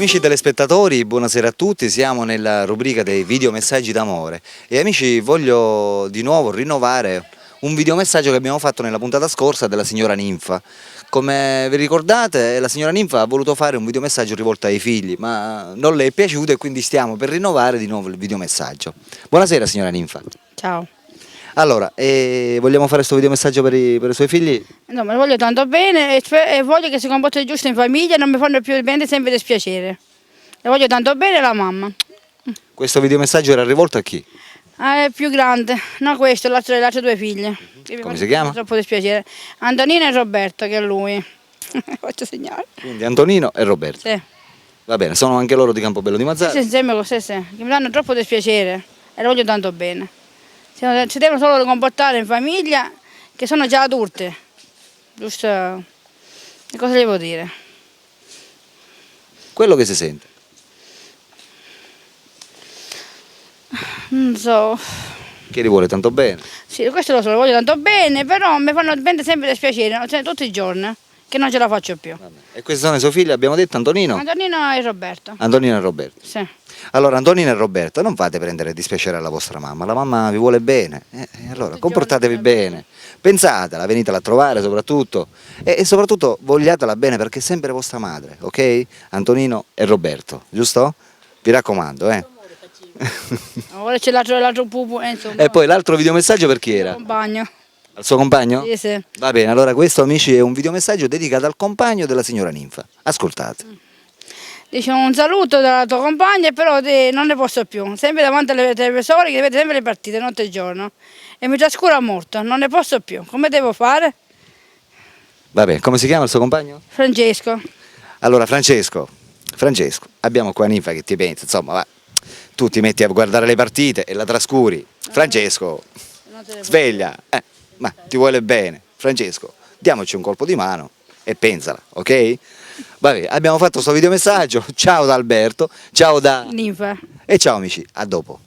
Amici telespettatori, buonasera a tutti, siamo nella rubrica dei videomessaggi d'amore e amici voglio di nuovo rinnovare un videomessaggio che abbiamo fatto nella puntata scorsa della signora Ninfa. Come vi ricordate la signora Ninfa ha voluto fare un videomessaggio rivolto ai figli ma non le è piaciuto e quindi stiamo per rinnovare di nuovo il videomessaggio. Buonasera signora Ninfa. Ciao. Allora, vogliamo fare questo videomessaggio per i suoi figli? No, ma lo voglio tanto bene e voglio che si comporti giusto in famiglia e non mi fanno più bene sempre dispiacere. Le voglio tanto bene la mamma. Questo videomessaggio era rivolto a chi? È più grande, no questo, le altre due figlie. Che mi Come fanno si chiama? Troppo dispiacere. Antonino e Roberto, che è lui. Faccio segnare. Quindi Antonino e Roberto. Sì. Va bene, sono anche loro di Campobello di Mazara. Sì, insieme con sì, che mi danno troppo dispiacere e le voglio tanto bene. Si devono solo comportare in famiglia, che sono già adulte. Giusto? Che cosa devo dire? Quello che si sente. Non so. Che li vuole tanto bene. Sì, questo lo so, lo voglio tanto bene, però mi fanno sempre dispiacere, cioè, tutti i giorni, che non ce la faccio più. Vabbè. E questi sono i suoi figli, abbiamo detto Antonino? Antonino e Roberto. Antonino e Roberto. Sì. Allora Antonino e Roberto, non fate prendere dispiacere alla vostra mamma, la mamma vi vuole bene, allora comportatevi bene, pensatela, venitela a trovare soprattutto e soprattutto vogliatela bene perché è sempre vostra madre, ok? Antonino e Roberto, giusto? Vi raccomando, Ora c'è l'altro pupo, insomma. E poi l'altro videomessaggio per chi era? Compagno. Al suo compagno? Sì, sì. Va bene, allora questo amici è un videomessaggio dedicato al compagno della signora Ninfa. Ascoltate. Dice un saluto dalla tua compagna, però non ne posso più. Sempre davanti alle televisori che vede sempre le partite, notte e giorno. E mi trascura molto, non ne posso più. Come devo fare? Va bene, come si chiama il suo compagno? Francesco. Allora Francesco, abbiamo qua Ninfa che ti pensa, insomma, va. Tu ti metti a guardare le partite e la trascuri. Francesco, sveglia, ma ti vuole bene. Francesco, diamoci un colpo di mano e pensala, ok? Vabbè, abbiamo fatto questo videomessaggio. Ciao da Alberto, ciao da Ninfa. e ciao amici, a dopo.